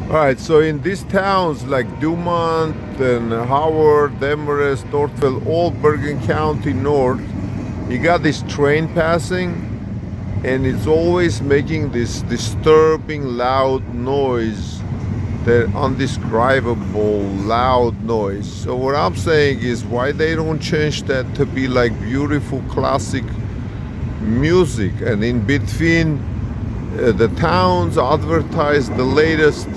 All right, so in these towns like Dumont and Howard, Demarest, Northville, all Bergen County North, you got this train passing, and it's always making this disturbing loud noise, that undescribable loud noise. So what I'm saying is, why they don't change that to be like beautiful classic music, and in between the towns advertise the latest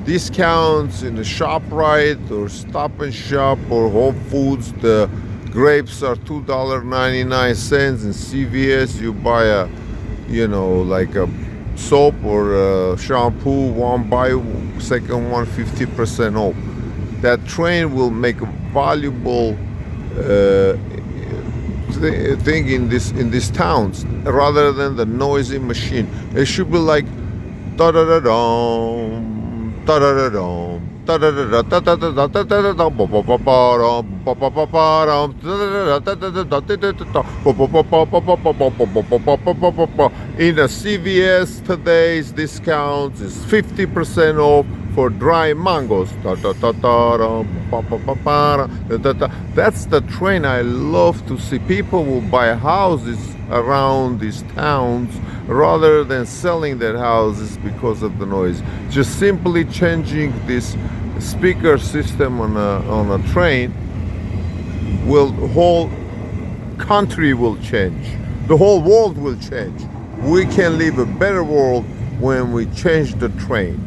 discounts in the ShopRite or Stop and Shop or Whole Foods. The grapes are $2.99. In CVS you buy a, like a soap or a shampoo, one buy second one 50% off. That train will make a valuable thing in these towns, rather than the noisy machine. It should be like da da da dum, da da da dum, da da da da da da da da da da ba ba ba ba dum, ba ba ba ba dum, da da da da da da da da da ba ba ba ba ba ba ba ba ba ba ba ba ba ba. In a CVS, today's discounts is 50% off for dry mangoes. Da, da, da, da, da, ba, ba, ba, ba, da, da, da. That's the train I love to see. People will buy houses around these towns rather than selling their houses because of the noise. Just simply changing this speaker system on a train, whole country will change. The whole world will change. We can live a better world when we change the train.